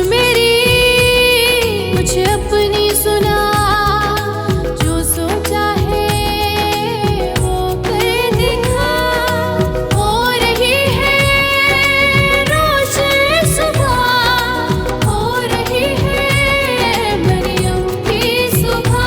मेरी मुझे अपनी सुना, जो सोचा है वो कर दिखा। हो रही है रोशन सुबह, हो रही है मरियम की सुबह।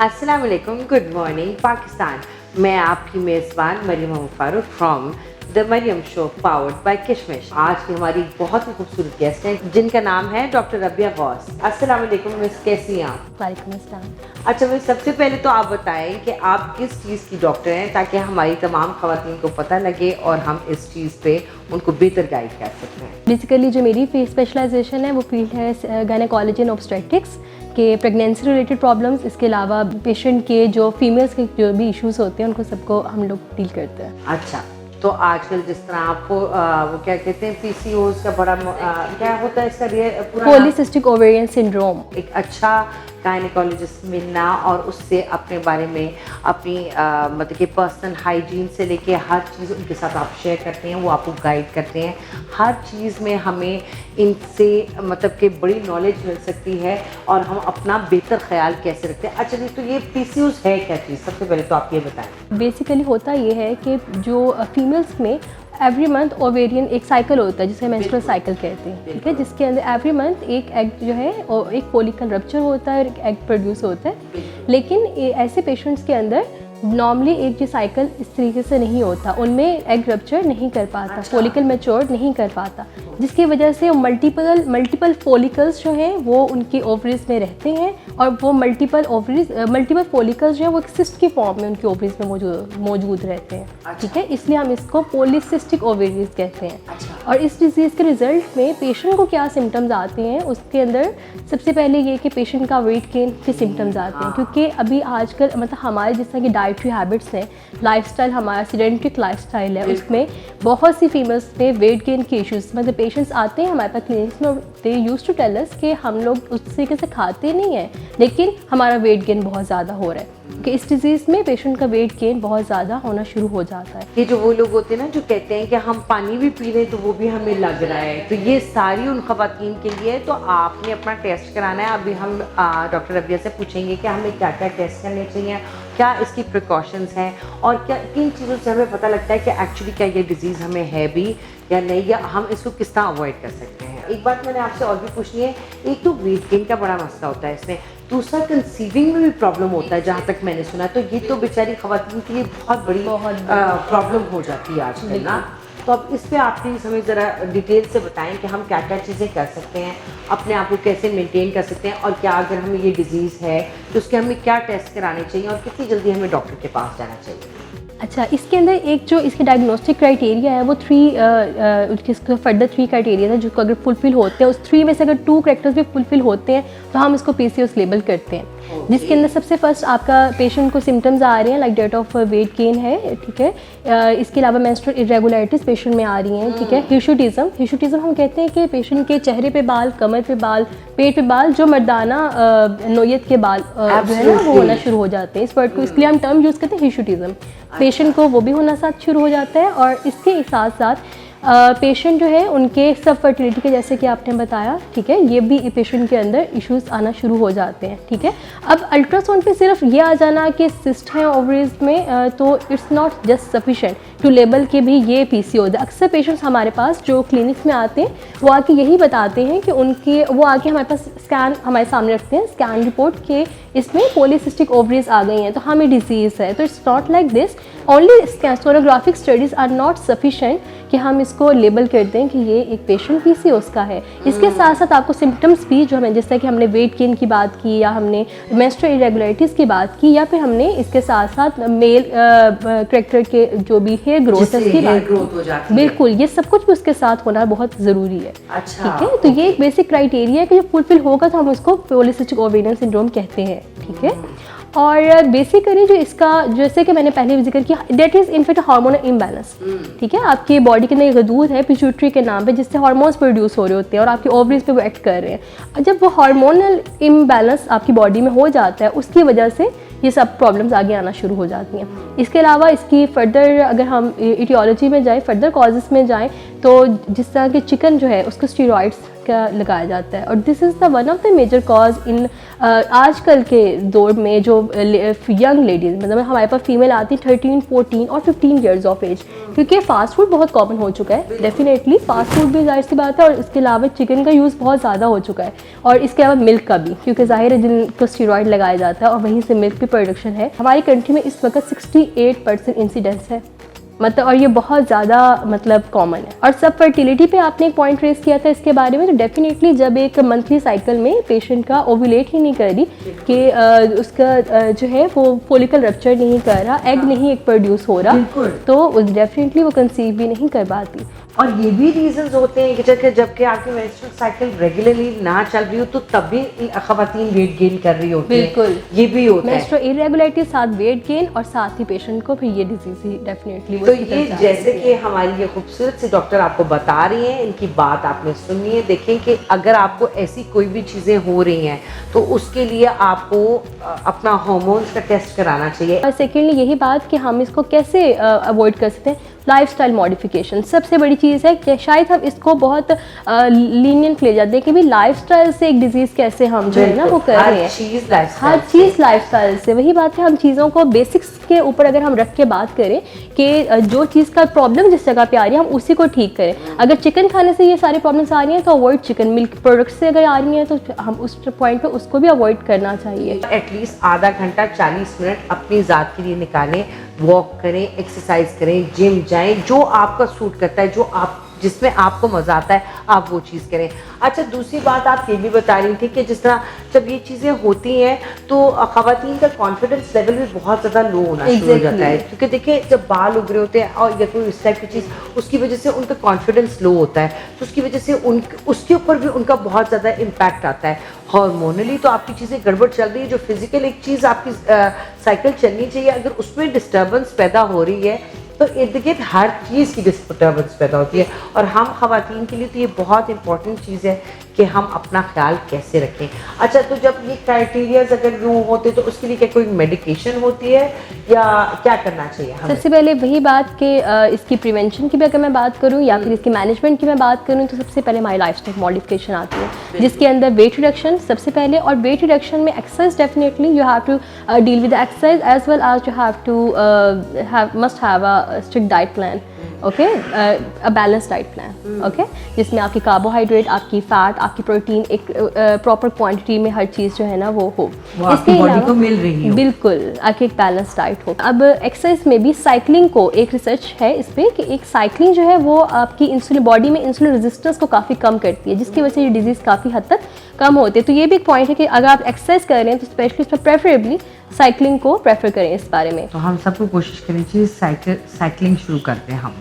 अस्सलाम वालेकुम, गुड मॉर्निंग पाकिस्तान। मैं आपकी मेज़बान Maryam Farooq from the Maryam show powered by Kishmish. आज की हमारी बहुत ही खूबसूरत गेस्ट हैं जिनका नाम है डॉक्टर रबिया गौस। अस्सलाम वालेकुम मिस, कैसी हैं आप? वालेकुम अस्सलाम। अच्छा मिस, सबसे पहले तो आप बताएं कि आप किस चीज़ की डॉक्टर हैं, ताकि हमारी तमाम ख़वातीन को पता लगे और हम इस चीज़ पे उनको बेहतर गाइड कर सकते हैं। बेसिकली जो मेरी स्पेशलाइजेशन है वो फील्ड है गायनेकोलॉजी एंड ऑब्स्टेट्रिक्स के प्रेगनेंसी रिलेटेड प्रॉब्लम्स। इसके अलावा पेशेंट के जो फीमेल्स के जो भी इश्यूज होते हैं उनको सबको हम लोग डील करते हैं। अच्छा, तो आजकल जिस तरह आपको वो क्या कहते हैं PCOS का बड़ा क्या होता है इसका पूरा पॉलीसिस्टिक ओवेरियन सिंड्रोम। एक अच्छा गायनेकोलॉजिस्ट मिलना और उससे अपने बारे में अपनी मतलब कि पर्सनल हाइजीन से लेके हर चीज़ उनके साथ आप शेयर करते हैं, वो आपको गाइड करते हैं। हर चीज़ में हमें इनसे मतलब कि बड़ी नॉलेज मिल सकती है और हम अपना बेहतर ख्याल कैसे रखते हैं। अच्छा जी, तो ये PCOS है क्या चीज़? सबसे पहले तो आप ये बताएं। बेसिकली होता ये है कि जो फीमेल्स में एवरी मंथ ओवेरियन एक साइकिल होता है जिसे मेंस्ट्रुअल साइकिल कहते हैं, ठीक है, जिसके अंदर एवरी मंथ एक एग जो है और एक फॉलिकल रप्चर होता है और एक एग प्रोड्यूस होता है। लेकिन ऐसे पेशेंट्स के अंदर नॉर्मली एक जो साइकिल इस तरीके से नहीं होता, उनमें एग रप्चर नहीं कर पाता, फॉलिकल मैच्योर नहीं कर पाता, जिसकी वजह से मल्टीपल फॉलिकल्स जो हैं वो उनकी ओवरीज में रहते हैं और वो मल्टीपल फॉलिकल्स जो हैं वो एक सिस्ट की फॉर्म में उनकी ओवरीज में मौजूद रहते हैं, ठीक है। इसलिए हम इसको पॉलीसिस्टिक ओवरीज कहते हैं। और इस डिजीज़ के रिजल्ट में पेशेंट को क्या सिम्टम्स आते हैं, उसके अंदर सबसे पहले ये कि पेशेंट का वेट गेन के सिम्टम्स आते हैं, क्योंकि अभी आजकल मतलब हमारे जिस तरह की डाइटरी हैबिट्स हैं, लाइफस्टाइल हमारा सीडेंट्रिक लाइफस्टाइल है, उसमें बहुत सी फीमेल्स में वेट गेन के इश्यूज मतलब पेशेंट्स आते हैं हमारे पास क्लिनिक्स में, they used to tell us कि हम लोग उस तरीके से खाते नहीं हैं लेकिन हमारा वेट गेन बहुत ज़्यादा हो रहा है, कि इस डिजीज़ में पेशेंट का वेट गेन बहुत ज़्यादा होना शुरू हो जाता है। ये जो वो लोग होते हैं ना जो कहते हैं कि हम पानी भी पी लें तो वो भी हमें लग रहा है, तो ये सारी उन खवातीन के लिए। तो आपने अपना टेस्ट कराना है। अभी हम डॉक्टर रबिया से पूछेंगे कि हमें क्या क्या टेस्ट करने चाहिए, क्या इसकी प्रिकॉशंस हैं और क्या किन चीज़ों से हमें पता लगता है कि एक्चुअली क्या ये डिज़ीज़ हमें है भी या नहीं, या हम इसको किस तरह अवॉइड कर सकते हैं। एक बात मैंने आपसे और भी पूछनी है, एक तो वेट गेन का बड़ा मसला होता है इसमें, दूसरा कंसीविंग में भी प्रॉब्लम होता है जहाँ तक मैंने सुना। तो ये तो बेचारी खवातीन के लिए बहुत बड़ी प्रॉब्लम हो जाती है आजकल ना। तो अब इस पे आप प्लीज़ हमें ज़रा डिटेल से बताएं कि हम क्या क्या चीज़ें कर सकते हैं, अपने आप को कैसे मेंटेन कर सकते हैं, और क्या अगर हमें ये डिज़ीज़ है तो उसके हमें क्या टेस्ट कराने चाहिए और कितनी जल्दी हमें डॉक्टर के पास जाना चाहिए। अच्छा, इसके अंदर एक जो इसके डायग्नोस्टिक क्राइटेरिया है वो फर्दर 3 क्राइटेरिया है, जो अगर फुलफिल होते हैं, उस 3 में से अगर 2 कैरेक्टर्स भी फुलफिल होते हैं तो हम इसको PCOS लेबल करते हैं। जिसके अंदर सबसे फर्स्ट आपका पेशेंट को सिम्टम्स आ रहे हैं like date of weight gain है, ठीक है। इसके अलावा मेंस्ट्रुअल इरेगुलरिटीज पेशेंट में आ रही हैं, ठीक है। हिर्शुटिज्म हम कहते हैं कि पेशेंट के चेहरे पे बाल, कमर पे बाल, पेट पे बाल, जो मर्दाना नोयत के बाल जो है ना वो होना शुरू हो जाते हैं। इस वर्ड को इसलिए हम टर्म यूज़ करते हैं हिर्शुटिज्म। पेशेंट को वो भी होना साथ शुरू हो जाता है और इसके साथ साथ पेशेंट जो है उनके सब फर्टिलिटी के, जैसे कि आपने बताया, ठीक है, ये भी पेशेंट के अंदर इश्यूज आना शुरू हो जाते हैं, ठीक है। अब अल्ट्रासाउंड पे सिर्फ ये आ जाना कि सिस्ट है ओवरीज में तो it's not just sufficient to label के भी ये PCOS है। अक्सर पेशेंट्स हमारे पास जो क्लिनिक्स में आते हैं वो आके यही बताते हैं कि वो आके हमारे पास स्कैन हमारे सामने रखते हैं, स्कैन रिपोर्ट के इसमें पॉलीसिस्टिक ओवरीज आ गई हैं तो हमें डिजीज़ है। तो it's not like this, only sonographic studies are not sufficient कि हम इसको लेबल करते हैं कि ये एक पेशेंट PCOS का है। इसके साथ साथ आपको सिम्टम्स भी जो हमें, जैसे कि हमने वेट गेन की बात की या हमने मेंस्ट्रुअल इरेगुलरिटीज़ की बात की या फिर हमने इसके साथ साथ मेल कैरेक्टर के जो भी हेयर ग्रोथ है उसकी बात की, बिल्कुल ये सब कुछ भी उसके साथ होना बहुत ज़रूरी है। अच्छा, ठीक है, तो ये एक बेसिक क्राइटेरिया है कि जब फुलफिल होगा तो हम उसको पॉलीसिस्टिक ओवेरियन सिंड्रोम कहते हैं, ठीक है। और बेसिकली जो इसका, जैसे कि मैंने पहले भी जिक्र किया, that is in fact hormonal imbalance, ठीक है। आपकी बॉडी के अंदर एक गदूद है पिट्यूटरी के नाम पे जिससे हार्मोन्स प्रोड्यूस हो रहे होते हैं और आपकी ओवरीज पे वो एक्ट कर रहे हैं। जब वो हार्मोनल इम्बैलेंस आपकी बॉडी में हो जाता है उसकी वजह से ये सब प्रॉब्लम्स आगे आना शुरू हो जाती हैं। इसके अलावा इसकी फर्दर अगर हम इटियोलॉजी में जाएँ, फर्दर कॉजेज़ में जाएँ, तो जिस तरह के चिकन जो है उसको स्टीरॉइड्स का लगाया जाता है, और this is the one of the major cause in आजकल के दौर में जो यंग लेडीज़, मतलब हमारे पास फीमेल आती 13, 14 और 15 ईयर्स ऑफ एज, क्योंकि फास्ट फूड बहुत कॉमन हो चुका है। डेफिनेटली फास्ट फूड भी जाहिर सी बात है, और इसके अलावा चिकन का यूज़ बहुत ज़्यादा हो चुका है, और इसके अलावा मिल्क का भी, क्योंकि जाहिर है जिनको स्टीरॉइड लगाया जाता है और वहीं से मिल्क की प्रोडक्शन है। हमारी कंट्री में इस वक्त 68% इंसिडेंस है, मतलब, और ये बहुत ज़्यादा मतलब कॉमन है। और सब फर्टिलिटी पे आपने एक पॉइंट रेस किया था इसके बारे में, तो डेफिनेटली जब एक मंथली साइकिल में पेशेंट का ओव्यूलेट ही नहीं कर रही कि उसका जो है वो फोलिकल रप्चर नहीं कर रहा, एग नहीं एक प्रोड्यूस हो रहा, तो डेफिनेटली वो कंसीव भी नहीं कर पाती। और ये भी रीजंस होते हैं कि जबकि आपकी मेंस्ट्रुअल साइकिल रेगुलरली ना चल रही हो तो तब भी खवातीन वेट गेन कर रही होती हैं। बिल्कुल, ये भी होता है। मेंस्ट्रुअल इरेगुलरिटी साथ वेट गेन, और साथ ही पेशेंट को फिर ये डिजीज ही डेफिनेटली। तो ये जैसे कि हमारी ये खूबसूरत सी डॉक्टर आपको बता रही हैं, इनकी बात आपने सुनी है। देखें कि अगर आपको ऐसी कोई भी चीज़ें हो रही हैं तो उसके लिए आपको अपना हार्मोन्स का टेस्ट कराना चाहिए। और सेकेंडली यही बात कि हम इसको कैसे अवॉइड कर सकते हैं, लाइफस्टाइल मॉडिफिकेशन सबसे बड़ी चीज़ है कि शायद हम इसको बहुत लीनियंट ले जाते हैं कि भी लाइफस्टाइल से एक डिजीज़ कैसे हम जो है ना वो कर रहे हैं, हर चीज़ लाइफस्टाइल से। वही बात है, हम चीज़ों को बेसिक्स के ऊपर अगर हम रख के बात करें कि जो चीज़ का प्रॉब्लम जिस जगह पे आ रही है हम उसी को ठीक करें। अगर चिकन खाने से ये सारी प्रॉब्लम्स आ रही हैं तो अवॉइड चिकन, मिल्क प्रोडक्ट्स से अगर आ रही हैं तो हम उस पॉइंट पे उसको भी अवॉइड करना चाहिए। एटलीस्ट आधा घंटा 40 मिनट अपनी ज़ात के लिए निकालें, वॉक करें, एक्सरसाइज करें, जिम जाएं, जो आपका सूट करता है, जो आप जिसमें आपको मज़ा आता है आप वो चीज़ करें। अच्छा, दूसरी बात आप ये भी बता रही थी कि जिस तरह जब ये चीज़ें होती हैं तो ख़वातीन का कॉन्फिडेंस लेवल भी बहुत ज़्यादा लो होना शुरू हो जाता है, क्योंकि देखिए जब बाल उग रहे होते हैं और या कोई इस टाइप की चीज़, उसकी वजह से उनका कॉन्फिडेंस लो होता है, तो उसकी वजह से उसके ऊपर भी उनका बहुत ज़्यादा इम्पैक्ट आता है। हार्मोनली तो आपकी चीज़ें गड़बड़ चल रही है, जो फिजिकल एक चीज़ आपकी साइकिल चलनी चाहिए, अगर उसमें डिस्टर्बेंस पैदा हो रही है तो इर्द गिर्द हर चीज़ की डिस्टर्बेंस पैदा होती है। और हम ख़वातीन के लिए तो ये बहुत इंपॉर्टेंट चीज़ है कि हम अपना ख्याल कैसे रखें। अच्छा, तो जब ये क्राइटेरियाज अगर यूँ होते तो उसके लिए क्या कोई मेडिकेशन होती है या क्या करना चाहिए हमें? सबसे पहले वही बात कि इसकी प्रिवेंशन की भी अगर मैं बात करूं या फिर इसकी मैनेजमेंट की मैं बात करूं तो सबसे पहले हमारी लाइफस्टाइल मॉडिफिकेशन आती है, जिसके अंदर वेट रिडक्शन सबसे पहले, और वेट रिडक्शन में exercise definitely you have to deal with exercise as well as you have to must have a strict diet plan, okay, a balance diet plan, okay, जिसमें आपकी कार्बोहाइड्रेट, आपकी fat, आपकी protein एक proper quantity में हर चीज़ जो है ना वो हो, इसके बॉडी को मिल रही हो, बिल्कुल आपकी एक बैलेंस डाइट हो। अब एक्सरसाइज में भी साइकिलिंग को एक रिसर्च है इस पर कि एक साइकिलिंग जो है वो आपकी इंसुलिन बॉडी में इंसुलिन रेजिस्टेंस को काफ़ी कम करती है, जिसकी वजह से ये डिजीज़ काफ़ी हद तक कम होती है। तो ये भी एक पॉइंट है कि अगर आप एक्सरसाइज कर रहे हैं तो स्पेशली उसमें प्रेफरेबली साइकिलिंग को प्रेफर करें इस बारे में। तो हम सबको कोशिश करनी चाहिए साइकिलिंग शुरू करते हैं हम।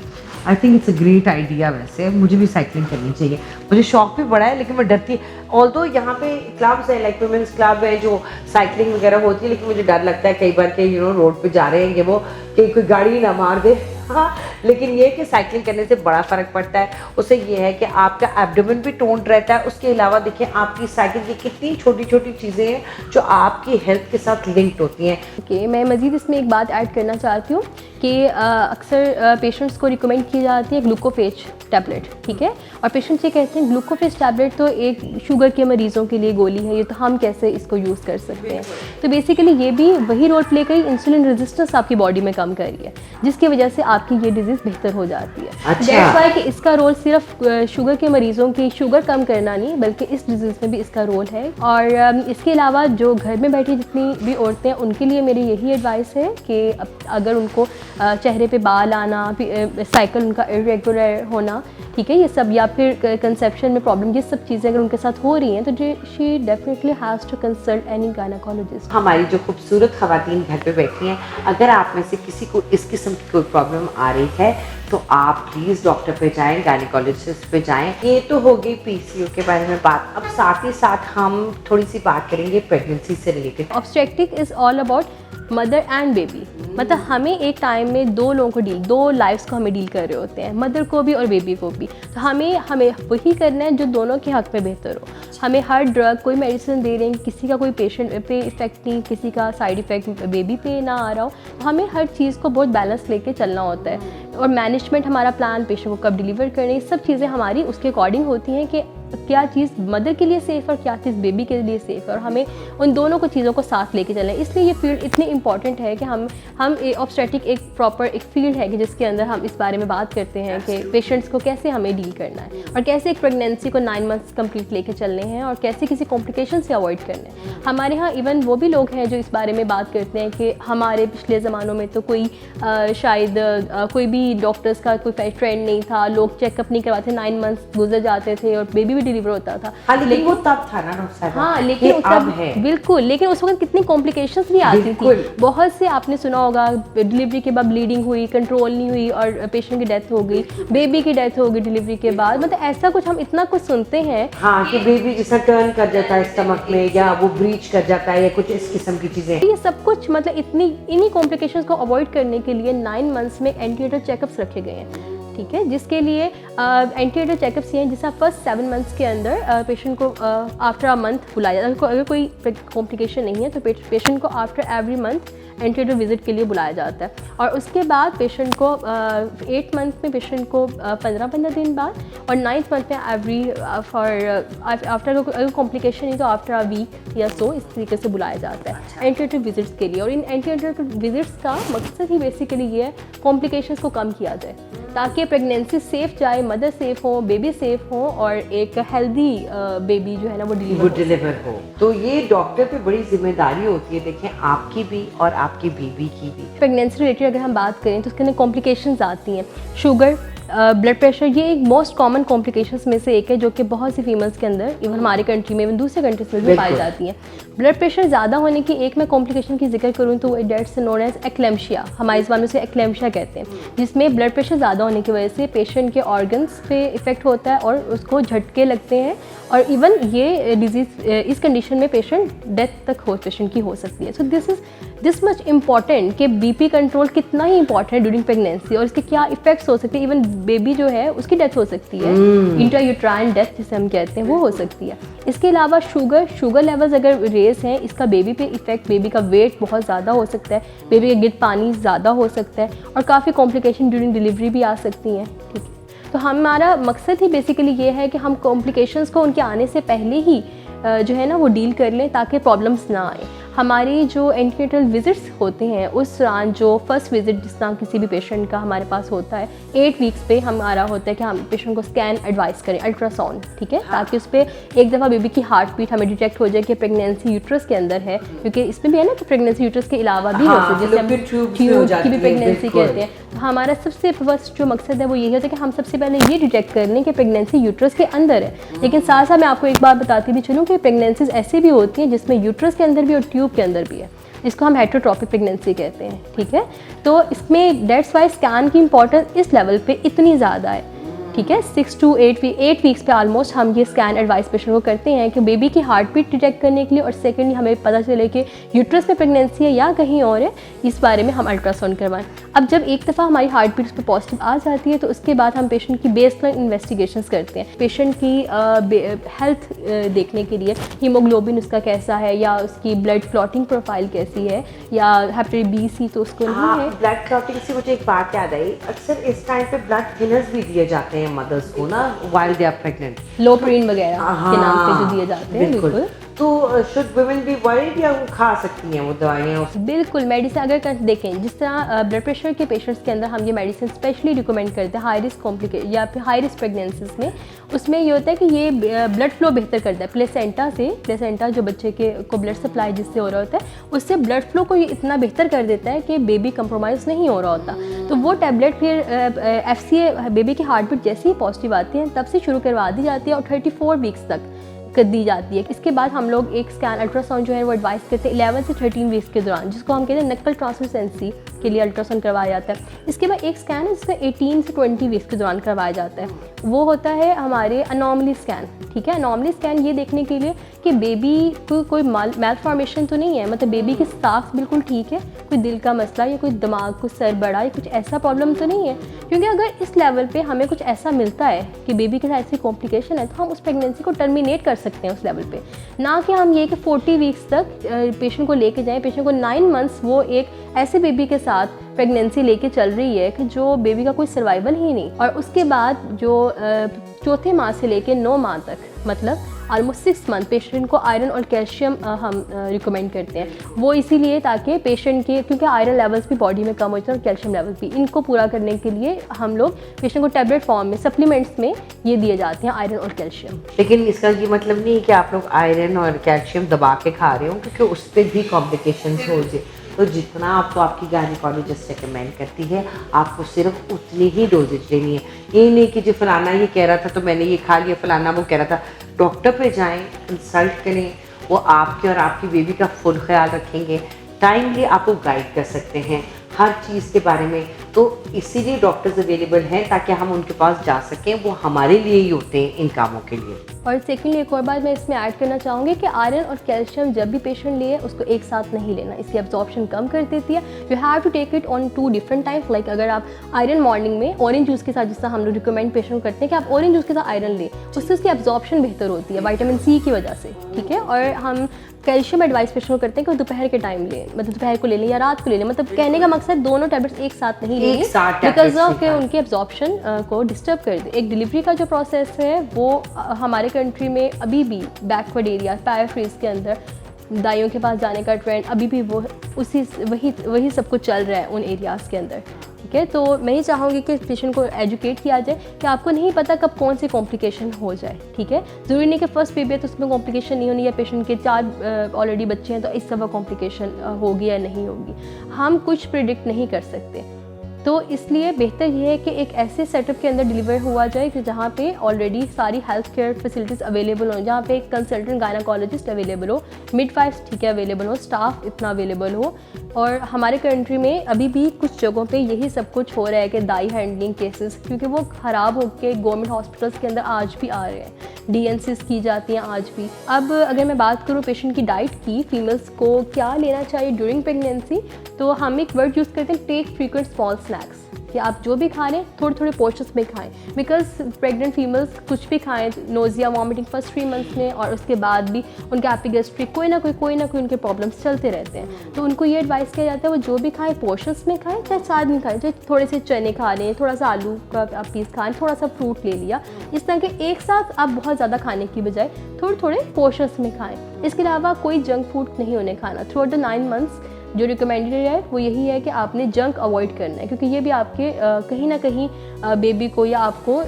I think it's a great idea. वैसे मुझे भी साइकिलिंग करनी चाहिए, मुझे शौक भी बड़ा है, लेकिन मैं डरती, ऑल्दो यहाँ पे क्लब्स है, लाइक वुमेंस क्लब है जो साइकिलिंग वगैरह होती है, लेकिन मुझे डर लगता है कई बार कि रोड पे जा रहे हैं कि वो कि कोई गाड़ी ना मार दे। हाँ, लेकिन ये कि साइकिलिंग करने से बड़ा फ़र्क पड़ता है। उससे ये है कि आपका एब्डोमेन भी टोन्ड रहता है। उसके अलावा देखिए आपकी साइकिल की कितनी छोटी छोटी चीज़ें हैं जो आपकी हेल्थ के साथ लिंक्ड होती हैं। ओके, मैं मज़ीद इसमें एक बात ऐड करना चाहती हूँ कि अक्सर पेशेंट्स को रिकमेंड की जाती है ग्लूकोफेज टैबलेट, ठीक है, और पेशेंट्स ये कहते हैं ग्लूकोफेज टैबलेट तो एक शुगर के मरीज़ों के लिए गोली है, ये तो हम कैसे इसको यूज़ कर सकते हैं। तो बेसिकली ये भी वही रोल प्ले करी, इंसुलिन रेजिस्टेंस आपकी बॉडी में कम कर रही है, जिसकी वजह से आपकी ये डिजीज़ बेहतर हो जाती है। अच्छा। दैट्स व्हाई कि इसका रोल सिर्फ शुगर के मरीज़ों की शुगर कम करना नहीं, बल्कि इस डिजीज़ में भी इसका रोल है। और इसके अलावा जो घर में बैठी जितनी भी औरतें हैं उनके लिए मेरी यही एडवाइस है कि अगर उनको चेहरे पे बाल आना, साइकिल उनका इरेगुलर होना, ठीक है, ये सब, या फिर कंसेप्शन में प्रॉब्लम, ये सब चीज़ें अगर उनके साथ हो रही हैं तो she definitely has to consult any gynaecologist. हमारी जो खूबसूरत ख़वातीन घर पे बैठी हैं, अगर आप में से किसी को इस किस्म की कोई प्रॉब्लम आ रही है तो आप प्लीज़ डॉक्टर पे जाएं, गायनेकोलॉजिस्ट पे जाएं। ये तो हो गई पीसीओ के बारे में बात। अब साथ ही साथ हम थोड़ी सी बात करेंगे प्रेगनेंसी से related. Obstetric is all about mother and baby, मतलब हमें एक टाइम में दो लाइफ्स को हमें डील कर रहे होते हैं, मदर को भी और बेबी को भी। तो हमें वही करना है जो दोनों के हक में बेहतर हो। हमें हर ड्रग, कोई मेडिसिन दे रहे हैं, किसी का कोई पेशेंट पे इफेक्ट नहीं, किसी का साइड इफेक्ट बेबी पे ना आ रहा हो, तो हमें हर चीज़ को बहुत बैलेंस लेके चलना होता है। और मैनेजमेंट, हमारा प्लान, पेशेंट को कब डिलीवर करने, सब चीज़ें हमारी उसके अकॉर्डिंग होती हैं कि क्या चीज़ मदर के लिए सेफ़ और क्या चीज़ बेबी के लिए सेफ़ है, और हमें उन दोनों को चीज़ों को साथ लेके चलना है। इसलिए ये फील्ड इतनी इंपॉर्टेंट है कि हम ऑब्स्टेटिक एक प्रॉपर एक फील्ड है कि जिसके अंदर हम इस बारे में बात करते हैं कि पेशेंट्स को कैसे हमें डील करना है और कैसे एक प्रेगनेंसी को 9 मंथ्स कंप्लीट लेके चलने हैं और कैसे किसी कॉम्प्लिकेशन से अवॉइड करने हैं। हमारे यहाँ इवन वो भी लोग हैं जो इस बारे में बात करते हैं कि हमारे पिछले ज़मानों में तो कोई शायद कोई भी डॉक्टर्स का कोई ट्रेंड नहीं था, लोग चेकअप नहीं करवाते, 9 मंथ्स गुजर जाते थे और बेबी भी डिलीवर होता था। हाँ, लेकिन वो तब था ना डॉक्टर साहब। हाँ, लेकिन उस अब है बिल्कुल, लेकिन उस वक्त कितनी कॉम्प्लिकेशंस भी आती थी। बहुत से आपने सुना होगा डिलीवरी के बाद ब्लीडिंग हुई, कंट्रोल नहीं हुई और पेशेंट की डेथ हो गई, बेबी की डेथ हो गई डिलीवरी के बाद। मतलब ऐसा कुछ हम इतना कुछ सुनते हैं। हाँ, कि बेबी जैसा टर्न कर जाता है स्टमक में या वो ब्रीच कर जाता है या कुछ इस किस्म की चीजें। ये सब कुछ मतलब इन्हीं कॉम्प्लिकेशंस को अवॉइड करने के लिए 9 मंथ्स में एंटीनेटल चेकअप्स रखे गए हैं, ठीक है, जिसके लिए एंटीनेटल चेकअप्स ये हैं जिससे फर्स्ट 7 मंथ्स के अंदर पेशेंट को आफ्टर अ मंथ बुलाया जाता है। अगर कोई कॉम्प्लिकेशन नहीं है तो पेशेंट को after every month antenatal visit के लिए बुलाया जाता है। और उसके बाद पेशेंट को 8 मंथ में पेशेंट को 15 दिन बाद और 9th मंथ में आफ्टर अगर कॉम्प्लिकेशन नहीं तो आफ्टर अ वीक या सो इस तरीके से बुलाया जाता है एंटीनेटल विजिट्स के लिए। और इन एंटीनेटल विजिट्स का मकसद ही बेसिकली ये है कॉम्प्लिकेशंस को कम किया जाए ताकि प्रेगनेंसी सेफ जाए, मदर सेफ हो, बेबी सेफ हो और एक हेल्दी बेबी जो है ना वो डिलीवर हो। तो ये डॉक्टर पे बड़ी जिम्मेदारी होती है, देखें, आपकी भी और आपकी बेबी की भी। प्रेगनेंसी रिलेटेड अगर हम बात करें तो उसके अंदर कॉम्प्लिकेशंस आती हैं। शुगर, ब्लड प्रेशर, ये एक मोस्ट कॉमन कॉम्प्लिकेशंस में से एक है जो कि बहुत सी फीमेल्स के अंदर, इवन हमारे कंट्री में, इवन दूसरे कंट्रीज में भी पाई जाती हैं। ब्लड प्रेशर ज़्यादा होने की एक मैं कॉम्प्लिकेशन की जिक्र करूँ तो डेट्स नोन एज एक्लेम्शिया, हमारी ज़बान में उसे एक्लेम्शिया कहते हैं, जिसमें ब्लड प्रेशर ज़्यादा होने की वजह से पेशेंट के ऑर्गन्स पे इफेक्ट होता है और उसको झटके लगते हैं और इवन ये डिजीज़, इस कंडीशन में पेशेंट डेथ तक पेशेंट की हो सकती है। सो दिस मच इम्पॉर्टेंट कि बीपी कंट्रोल कितना ही इंपॉर्टेंट है ड्यूरिंग प्रेगनेंसी और इसके क्या इफेक्ट्स हो सकते हैं। इवन बेबी जो है उसकी डेथ हो सकती है, इंट्रायूट्राइन डेथ जिसे हम कहते हैं वो हो सकती है। इसके अलावा शुगर लेवल्स अगर रेस हैं, इसका बेबी पे इफेक्ट, बेबी का वेट बहुत ज़्यादा हो सकता है, बेबी का गिट पानी ज़्यादा हो सकता है और काफ़ी कॉम्प्लिकेशन ड्यूरिंग डिलीवरी भी आ सकती हैं, ठीक है। तो हमारा मकसद ही बेसिकली ये है कि हम कॉम्प्लिकेशंस को उनके आने से पहले ही जो है ना वो डील कर लें ताकि प्रॉब्लम्स ना आए। हमारी जो एंटीनेटल विजिट्स होते हैं उस दौरान जो फर्स्ट विजिट जिस तरह किसी भी पेशेंट का हमारे पास होता है 8 वीक्स पे हमारा होता है कि हम पेशेंट को स्कैन एडवाइस करें, अल्ट्रासाउंड, ठीक है, ताकि उस पर एक दफ़ा बेबी की हार्ट बीट हमें डिटेक्ट हो जाए कि प्रेगनेंसी यूट्रस के अंदर है, क्योंकि इसमें भी है ना कि प्रेगनेंसी यूट्रस के अलावा भी हो सकती है, जैसे हम ट्यूब की भी प्रेगनेंसी कहते हैं। तो हमारा सबसे फर्स्ट जो मकसद है वो यही होता है कि हम सबसे पहले ये डिटेक्ट कर लें कि प्रेगनेंसी यूट्रस के अंदर है। लेकिन साथ साथ मैं आपको एक बात बताती भी चलूँ कि प्रेगनेंसीज ऐसी भी होती हैं जिसमें यूट्रस के अंदर भी और ट्यूब के अंदर भी है, इसको हम हेटेरोट्रॉपिक प्रेगनेंसी कहते हैं, ठीक है। तो इसमें डेट्स वाई स्कैन की इंपॉर्टेंस इस लेवल पे इतनी ज़्यादा है, ठीक है। 6 to 8 वीक्स पे ऑलमोस्ट हम ये स्कैन एडवाइस पेशेंट को करते हैं कि बेबी की हार्ट बीट डिटेक्ट करने के लिए और सेकेंडली हमें पता चले कि यूट्रस में प्रेगनेंसी है या कहीं और है, इस बारे में हम अल्ट्रासाउंड करवाएं। अब जब एक दफ़ा हमारी हार्ट बीट उस पर पॉजिटिव आ जाती है तो उसके बाद हम पेशेंट की बेसलाइन इन्वेस्टिगेशंस करते हैं, पेशेंट की हेल्थ देखने के लिए हीमोग्लोबिन उसका कैसा है या उसकी ब्लड क्लॉटिंग प्रोफाइल कैसी है या हेपेटाइटिस बी सी तो उसको नहीं है। ब्लड क्लॉटिंग से मुझे एक बात याद आई, अक्सर इस टाइम पे ब्लड थिनर्स भी दिए जाते हैं मदर्स को ना व्हाइल दे आर प्रेग्नेंट, लोप्रीन वगैरह के नाम पे जो दिए जाते हैं। बिल्कुल। तो शुड वुमेन बी वरीड या वो खा सकती हैं वो दवाइयाँ? बिल्कुल, मेडिसिन अगर देखें जिस तरह ब्लड प्रेशर के पेशेंट्स के अंदर हम ये मेडिसिन स्पेशली रिकमेंड करते हैं हाई रिस्क कॉम्प्लिकेशन या फिर हाई रिस्क प्रेगनेंसीज में, उसमें ये होता है कि ये ब्लड फ्लो बेहतर करता है प्लेसेंटा जो बच्चे के को ब्लड सप्लाई जिससे हो रहा होता है उससे ब्लड फ्लो को ये इतना बेहतर कर देता है कि बेबी कंप्रोमाइज़ नहीं हो रहा होता। तो वो टैबलेट फिर FCA बेबी की हार्ट बीट जैसे ही पॉजिटिव आती है तब से शुरू करवा दी जाती है और 34 वीक्स तक कर दी जाती है। इसके बाद हम लोग एक स्कैन अल्ट्रासाउंड जो है वो एडवाइस करते हैं 11 से 13 वीक्स के दौरान, जिसको हम कहते हैं नक्कल ट्रांसलूसेंसी के लिए अल्ट्रासाउंड करवाया जाता है। इसके बाद एक स्कैन है जिसका 18 से 20 वीक्स के दौरान करवाया जाता है, वो होता है हमारे अनॉमली स्कैन। ठीक है, अनॉमली स्कैन ये देखने के लिए कि बेबी को कोई मैलफॉर्मेशन तो नहीं है, मतलब बेबी की साफ बिल्कुल ठीक है, कोई दिल का मसला या कोई दिमाग को सर बड़ा या कुछ ऐसा प्रॉब्लम तो नहीं है। क्योंकि अगर इस लेवल पे हमें कुछ ऐसा मिलता है कि बेबी के साथ ऐसी कॉम्प्लिकेशन है तो हम उस प्रेगनेंसी को टर्मिनेट कर सकते हैं उस लेवल पे, ना कि हम ये कि 40 वीक्स तक पेशेंट को लेके जाएं। पेशेंट को 9 मंथ्स वो एक ऐसे बेबी के साथ प्रेगनेंसी लेके चल रही है कि जो बेबी का कोई सर्वाइवल ही नहीं, और उसके बाद जो चौथे माह से लेके 9 माह तक, मतलब ऑलमोस्ट 6 मंथ पेशेंट को आयरन और कैल्शियम हम रिकमेंड करते हैं। वो इसीलिए ताकि पेशेंट के, क्योंकि आयरन लेवल्स भी बॉडी में कम होते हैं और कैल्शियम लेवल भी, इनको पूरा करने के लिए हम लोग पेशेंट को टैबलेट फॉर्म में सप्लीमेंट्स में ये दिए जाते हैं आयरन और कैल्शियम। लेकिन इसका ये मतलब नहीं है कि आप लोग आयरन और कैल्शियम दबा के खा रहे हो, क्योंकि उस पर भी कॉम्प्लिकेशंस हो जाए। तो जितना आपको आपकी गायनेकोलॉजिस्ट रिकमेंड करती है आपको सिर्फ उतनी ही डोजेज लेनी है। ये नहीं कि जो फलाना ये कह रहा था तो मैंने ये खा लिया, फलाना वो कह रहा था। डॉक्टर पे जाएं, कंसल्ट करें, वो आपके और आपकी बेबी का फुल ख्याल रखेंगे, टाइमली आपको गाइड कर सकते हैं हर चीज़ के बारे में। तो इसीलिए डॉक्टर्स अवेलेबल हैं ताकि हम उनके पास जा सकें, वो हमारे लिए ही होते हैं इन कामों के लिए। और सेकेंडली एक और बात मैं इसमें ऐड करना चाहूँगी कि आयरन और कैल्शियम जब भी पेशेंट लिए उसको एक साथ नहीं लेना, इसकी एब्जॉर्प्शन कम कर देती है। You have to take it on 2 different times. Like अगर आप आयरन मॉर्निंग में ऑरेंज जूस के साथ, जिसका हम लोग रिकमेंड पेशेंट करते हैं कि आप ऑरेंज जूस के साथ आयरन लें, उससे उसकी एब्जॉर्प्शन बेहतर होती है विटामिन सी की वजह से। ठीक है, और हम कैल्शियम एडवाइस पेशेंट को करते हैं कि वो दोपहर के टाइम लें, मतलब दोपहर को ले लें या रात को ले लें। मतलब कहने का मकसद दोनों टैबलेट्स एक साथ नहीं लेंगे बिकॉज ऑफ के उनके एब्जॉर्प्शन को डिस्टर्ब कर दे। एक डिलीवरी का जो प्रोसेस है वो हमारे कंट्री में अभी भी बैकवर्ड एरिया पैराफ्रीज के अंदर दाइयों के पास जाने का ट्रेंड अभी भी वो वही सब कुछ चल रहा है उन एरियाज़ के अंदर। ठीक है, तो मैं ही चाहूँगी कि पेशेंट को एजुकेट किया जाए कि आपको नहीं पता कब कौन सी कॉम्प्लिकेशन हो जाए। ठीक है, ज़रूरी नहीं कि फर्स्ट बेबी है तो उसमें कॉम्प्लिकेशन नहीं होनी, या पेशेंट के 4 ऑलरेडी बच्चे हैं तो इस सब कॉम्प्लिकेशन होगी या नहीं होगी, हम कुछ प्रिडिक्ट नहीं कर सकते। तो इसलिए बेहतर ये है कि एक ऐसे सेटअप के अंदर डिलीवर हुआ जाए कि जहाँ पे ऑलरेडी सारी हेल्थ केयर फैसिलिटीज़ अवेलेबल हो, जहाँ पे एक कंसल्टेंट गायनेकोलॉजिस्ट अवेलेबल हो, मिडवाइफ्स ठीक है अवेलेबल हो, स्टाफ इतना अवेलेबल हो। और हमारे कंट्री में अभी भी कुछ जगहों पे यही सब कुछ हो रहा है कि दाई हैंडलिंग केसेस, क्योंकि वो ख़राब होकर गवर्नमेंट हॉस्पिटल्स के अंदर आज भी आ रहे हैं, डीएनसीज की जाती हैं आज भी। अब अगर मैं बात करूँ पेशेंट की डाइट की, फीमेल्स को क्या लेना चाहिए ड्यूरिंग प्रेगनेंसी, तो हम एक वर्ड यूज़ करते हैं टेक फ्रीक्वेंट स्मॉल स्नैक्स, कि आप जो भी खा लें थोड़े थोड़े पोर्शंस में खाएं। बिकॉज प्रेग्नेंट फीमेल्स कुछ भी खाएं, नोजिया वॉमिटिंग फर्स्ट 3 मंथ्स में और उसके बाद भी उनके एपिगैस्ट्रिक कोई ना कोई उनके प्रॉब्लम्स चलते रहते हैं। तो उनको ये एडवाइस किया जाता है वो जो भी खाएं पोर्शंस में खाएं, चाहे साथ में खाएं, चाहे थोड़े से चने खा लें, थोड़ा सा आलू का आप पीस खाएं, थोड़ा सा फ्रूट ले लिया, इस तरह के एक साथ आप बहुत ज़्यादा खाने की बजाय थोड़े थोड़े पोर्शंस में खाएँ। इसके अलावा कोई जंक फूड नहीं उन्हें खाना। थ्रू आउट द 9 मंथ्स जो रिकमेंडेड है वो यही है कि आपने जंक अवॉइड करना है, क्योंकि ये भी आपके कहीं ना कहीं बेबी को या आपको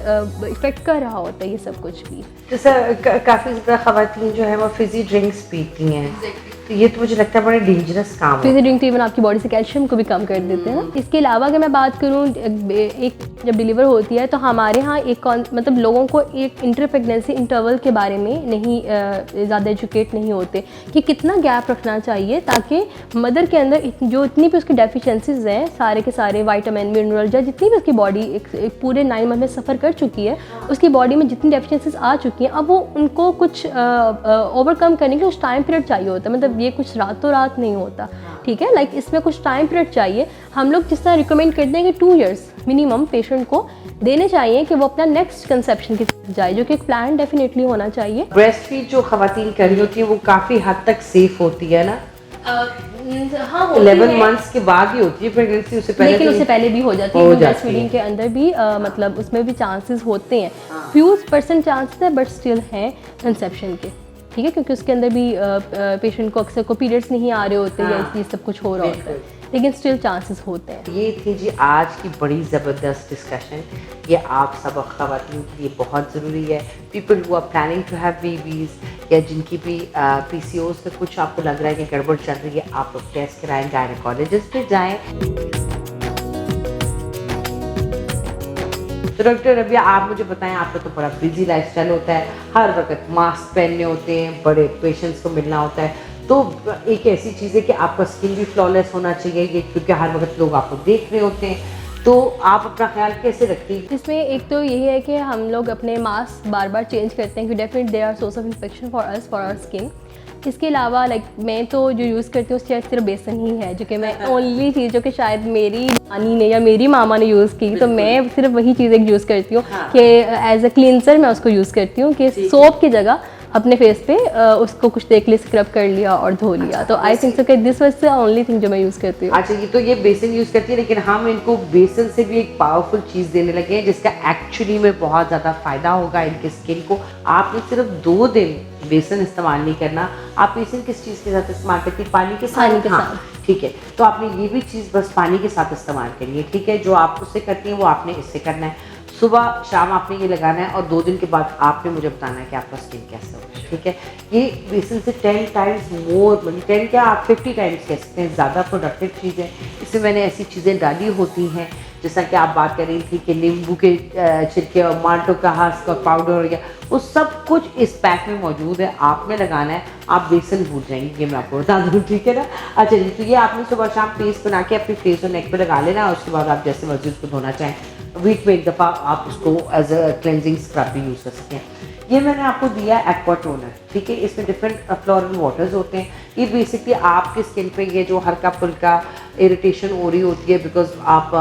इफेक्ट कर रहा होता है ये सब कुछ भी। जैसा काफ़ी ज़्यादा ख़वातीन जो है वो फिजी ड्रिंक्स पीती हैं, तो ये तो मुझे लगता है बड़ा डेंजरस काम है। फिजी ड्रिंक तो इवन आपकी बॉडी से कैल्शियम को भी कम कर देते हैं। इसके अलावा अगर मैं बात करूँ, एक जब डिलीवर होती है तो हमारे यहाँ एक मतलब लोगों को एक इंटर प्रेगनेंसी इंटरवल के बारे में नहीं ज़्यादा एजुकेट नहीं होते कि कितना गैप रखना चाहिए ताकि मदर के अंदर जो इतनी भी उसकी डेफिशिएंसीज हैं, सारे के सारे विटामिन मिनरल या जितनी भी उसकी बॉडी एक पूरे 9 मंथ में सफ़र कर चुकी है, उसकी बॉडी में जितनी डेफिशिएंसीज आ चुकी हैं, अब वो उनको कुछ ओवरकम करने के कुछ टाइम पीरियड चाहिए होता है। मतलब ये कुछ रातों रात नहीं होता। ठीक है, लाइक इसमें कुछ टाइम पीरियड चाहिए। हम लोग जिस तरह रिकमेंड करते हैं कि 2 इयर्स मिनिमम पेशेंट को देने चाहिए कि वो अपना नेक्स्ट कंसेप्शन की तरफ जाए, जो कि एक प्लान डेफिनेटली होना चाहिए। ब्रेस्ट फीड जो खवातीन कर रही होती है वो काफ़ी हद तक सेफ होती है ना? हाँ, 11 मंथ्स के बाद ही होती है प्रेगनेंसी, उससे पहले लेकिन उससे पहले भी हो जाती है। ब्रेस्ट फीडिंग के अंदर भी मतलब उसमें भी चांसेस होते हैं, फ्यूज % चांसेस है बट स्टिल हैं कंसेप्शन के। ठीक है, क्योंकि उसके अंदर भी पेशेंट को अक्सर को पीरियड्स नहीं आ रहे होते या इसलिए सब कुछ हो रहा होता है, लेकिन स्टिल चांसेस होते हैं। ये थी जी आज की बड़ी ज़बरदस्त डिस्कशन। ये आप सब ख़वातीन के लिए बहुत ज़रूरी है। People who are planning to have babies या जिनकी भी PCOS में कुछ आपको लग रहा है कि गड़बड़ चल रही है, आप लोग टेस्ट कराएं, गायनेकोलॉजिस्ट पे जाएं। तो डॉक्टर रबिया, आप मुझे बताएं, आपका तो बड़ा बिजी लाइफस्टाइल होता है, हर वक्त मास्क पहनने होते हैं, बड़े पेशेंट्स को मिलना होता है, तो एक ऐसी चीज़ है कि आपका स्किन भी फ्लॉलेस होना चाहिए, ये क्योंकि हर वक्त लोग आपको देख रहे होते हैं। तो आप अपना ख्याल कैसे रखती हैं? इसमें एक तो यही है कि हम लोग अपने मास्क बार बार चेंज करते हैं, कि definite they are source of infection for us, for our skin. इसके अलावा लाइक मैं तो जो यूज़ करती हूँ शायद सिर्फ बेसन ही है, जो कि मैं ओनली चीज़ जो कि शायद मेरी नानी ने या मेरी मामा ने यूज़ की, तो मैं सिर्फ वही चीज़ एक यूज़ करती हूँ कि एज अ क्लींसर मैं उसको यूज़ करती हूँ, कि सोप की जगह अपने फेस पे उसको कुछ देर के लिए स्क्रब कर लिया और धो लिया। तो आई थिंक सो कि this was the only thing जो मैं यूज़ करती हूँ। अच्छा, ये तो ये बेसन यूज़ करती है, लेकिन हम इनको बेसन से भी एक पावरफुल चीज़ देने लगे हैं जिसका एक्चुअली में बहुत ज़्यादा फ़ायदा होगा इनके स्किन को। आपने सिर्फ 2 दिन बेसन इस्तेमाल नहीं करना। आप बेसन किस चीज़ के साथ इस्तेमाल करती है? पानी के साथ? पानी के हाँ, साथ। ठीक है। तो आपने ये भी चीज़ बस पानी के साथ इस्तेमाल करिए, ठीक है? जो आप उससे करती हैं वो आपने इससे करना है। सुबह शाम आपने ये लगाना है और 2 दिन के बाद आपने मुझे बताना है कि आपका स्किन कैसा होगा, ठीक है? ये बेसन से 10 टाइम्स मोर, मतलब 10 क्या, आप 50 टाइम्स कह सकते हैं, ज़्यादा प्रोडक्टिव चीज़ है। इसमें मैंने ऐसी चीज़ें डाली होती हैं जैसा कि आप बात कर रही थी कि नींबू के छिलके और माल्टो का हस्क का पाउडर हो गया, वो सब कुछ इस पैक में मौजूद है। आपने लगाना है, आप बेसन भूल जाएंगे, ये मैं आपको बता दूँ, ठीक है ना? अच्छा जी, तो ये आपने सुबह शाम पेस्ट बना के अपने फेस और नेक पे लगा लेना, और उसके बाद आप जैसे मर्जी उसको धोना चाहें, वीक में एक दफ़ा आप उसको एज अ क्लेंजिंग स्क्रब भी यूज़ कर सकते हैं। ये मैंने आपको दिया एक्वा टोनर, ठीक है? इसमें डिफरेंट फ्लोरल वाटर्स होते हैं। ये बेसिकली आपके स्किन पे ये जो हल्का फुल्का इरिटेशन हो रही होती है बिकॉज आप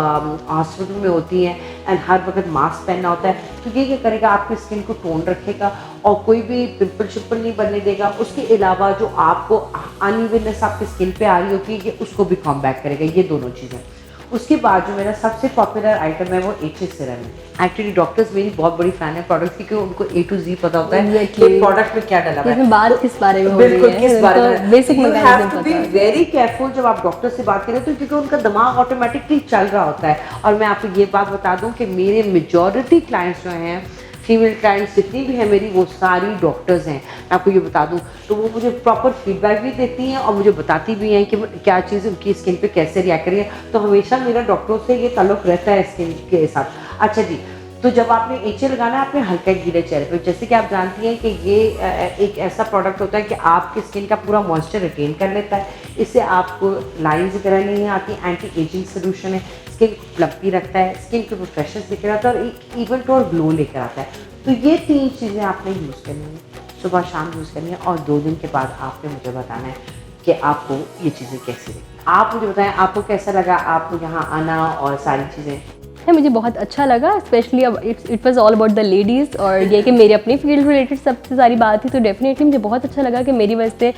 हॉस्पिटल में होती हैं एंड हर वक्त मास्क पहनना होता है, तो ये क्या करेगा, आपकी स्किन को टोन रखेगा और कोई भी पिंपल शिम्पल नहीं बनने देगा। उसके अलावा जो आपको अनइवननेस आपकी स्किन पे आ रही होती है, ये उसको भी कॉम्बैट करेगा, ये दोनों चीज़ें। उसके बाद जो मेरा सबसे पॉपुलर आइटम है वो एचए सीरम है। एक्चुअली डॉक्टर्स मेरी बहुत बड़ी फैन है प्रोडक्ट की, क्योंकि उनको ए टू जी पता होता है कि प्रोडक्ट में क्या डला हुआ है। इसमें बात किस बारे में हो रही है? बिल्कुल, किस बारे में? Basic You mechanism have to be पता है। very careful जब आप डॉक्टर से बात करें, तो क्योंकि उनका दिमाग ऑटोमेटिकली चल रहा होता है। और मैं आपको ये बात बता दूं कि मेरे मेजॉरिटी क्लाइंट्स जो हैं, फीमेल क्लाइंट्स जितनी भी हैं मेरी, वो सारी डॉक्टर्स हैं। मैं आपको ये बता दूं, तो वो मुझे प्रॉपर फीडबैक भी देती हैं और मुझे बताती भी हैं कि क्या चीज़ उनकी स्किन पे कैसे रिएक्ट करी है। तो हमेशा मेरा डॉक्टरों से ये ताल्लुक़ रहता है स्किन के साथ। अच्छा जी, तो जब आपने एचए लगाना है आपने हल्का गीले चेहरे पे, जैसे कि आप जानती हैं कि ये एक ऐसा प्रोडक्ट होता है कि आपकी स्किन का पूरा मॉइस्चर रिटेन कर लेता है। इससे आपको लाइंस वगैरह नहीं आती, एंटी एजिंग सोल्यूशन है, स्किन को प्लम्पी रखता है, स्किन को फ्रेशनेस लेकर आता है और एक इवन टू और ग्लो लेकर आता है। तो ये 3 चीज़ें आपने यूज़ करनी है, सुबह शाम यूज़ करनी है, और 2 दिन के बाद आपने मुझे बताना है कि आपको ये चीज़ें कैसी लगी। आप मुझे बताएं आपको कैसा लगा आपको यहाँ आना और सारी चीज़ें? है, मुझे बहुत अच्छा लगा, स्पेशली अब it was all about the ladies, और ये कि मेरी अपनी फील्ड रिलेटेड सबसे सारी बात थी, तो डेफिनेटली मुझे बहुत अच्छा लगा कि मेरी वजह से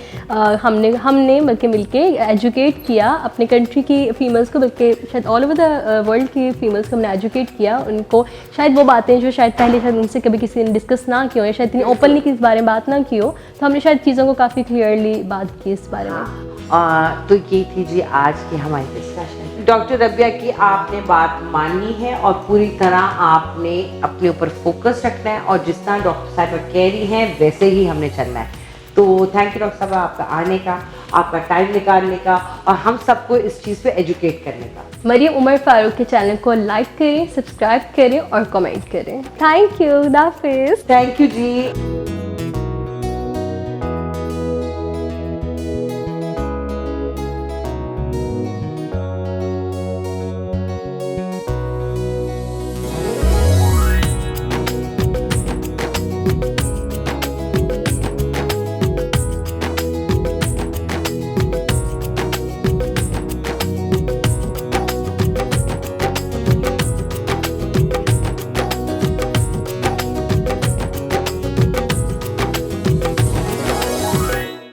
हमने बल्कि मिलके एजुकेट किया अपने कंट्री की फीमेल्स को, बल्कि शायद ऑल ओवर द वर्ल्ड की फीमेल्स को हमने एजुकेट किया। उनको शायद वो बातें जो शायद पहले शायद उनसे कभी किसी ने डिस्कस ना की हो, या शायद इतनी ओपनली किस बारे में बात ना की हो, तो हमने शायद चीज़ों को काफ़ी क्लियरली बात की इस बारे में। तो ये थी जी आज की हमारी डिस्कशन। डॉक्टर रबिया की आपने बात मानी है और पूरी तरह आपने अपने ऊपर फोकस रखना है, और जिस तरह डॉक्टर साहब कह रही हैं वैसे ही हमने चलना है। तो थैंक यू डॉक्टर साहब आपका आने का, आपका टाइम निकालने का, और हम सबको इस चीज़ पे एजुकेट करने का। मरियम उमर फारूक के चैनल को लाइक करें, सब्सक्राइब करें और कमेंट करें। थैंक यू, खुदा हाफिज़। Thank you ji.